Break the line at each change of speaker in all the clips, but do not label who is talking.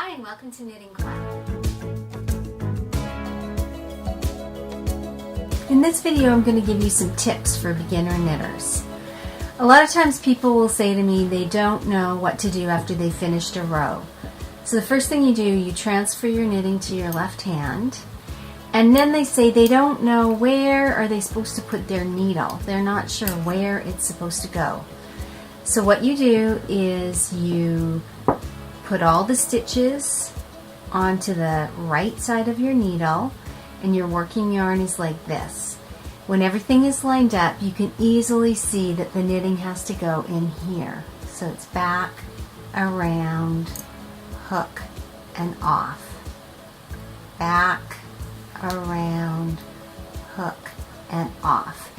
Hi and welcome to Knitting Club. In this video I'm going to give you some tips for beginner knitters. A lot of times people will say to me they don't know what to do after they've finished a row. So the first thing you do, you transfer your knitting to your left hand, and then they say they don't know where are they supposed to put their needle. They're not sure where it's supposed to go. So what you do is you put all the stitches onto the right side of your needle, and your working yarn is like this. When everything is lined up, you can easily see that the knitting has to go in here. So it's back, around, hook, and off. Back, around, hook, and off.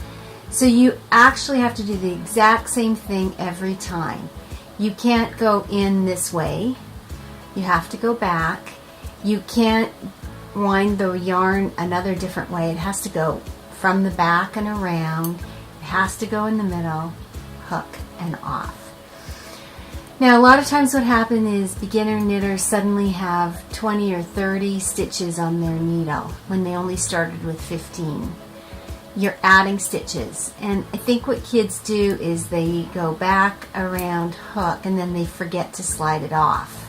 So you actually have to do the exact same thing every time. You can't go in this way. You have to go back. You can't wind the yarn another different way. It has to go from the back and around. It has to go in the middle, hook, and off. Now a lot of times what happens is beginner knitters suddenly have 20 or 30 stitches on their needle when they only started with 15. You're adding stitches, and I think what kids do is they go back, around, hook, and then they forget to slide it off,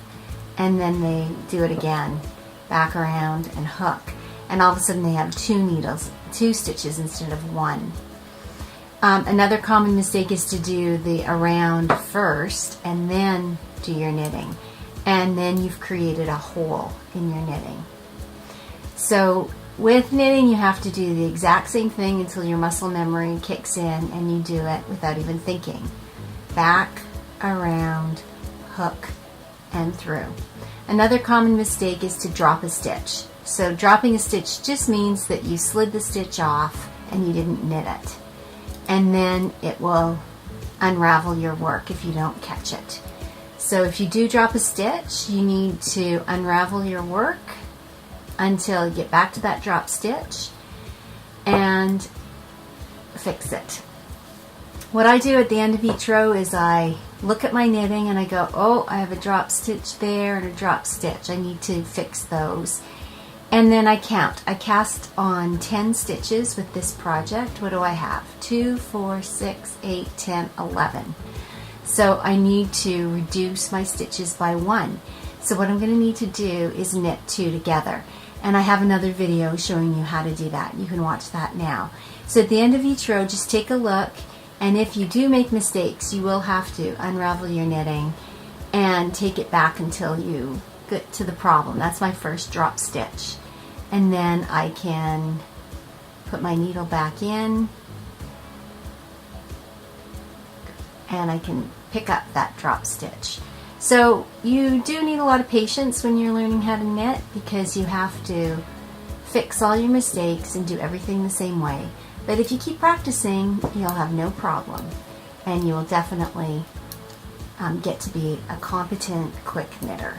and then they do it again, back, around, and hook, and all of a sudden they have two stitches instead of one. Another common mistake is to do the around first and then do your knitting, and then you've created a hole in your knitting. So with knitting, you have to do the exact same thing until your muscle memory kicks in and you do it without even thinking. Back, around, hook, and through. Another common mistake is to drop a stitch. So dropping a stitch just means that you slid the stitch off and you didn't knit it. And then it will unravel your work if you don't catch it. So if you do drop a stitch, you need to unravel your work until you get back to that drop stitch and fix it. What I do at the end of each row is I look at my knitting and I go, oh, I have a drop stitch there and a drop stitch. I need to fix those. And then I count. I cast on 10 stitches with this project. What do I have? 2, 4, 6, 8, 10, 11. So I need to reduce my stitches by 1. So what I'm going to need to do is knit 2 together. And I have another video showing you how to do that. You can watch that now. So at the end of each row, just take a look, and if you do make mistakes, you will have to unravel your knitting and take it back until you get to the problem. That's my first drop stitch. And then I can put my needle back in and I can pick up that drop stitch. So you do need a lot of patience when you're learning how to knit, because you have to fix all your mistakes and do everything the same way. But if you keep practicing, you'll have no problem, and you will definitely get to be a competent, quick knitter.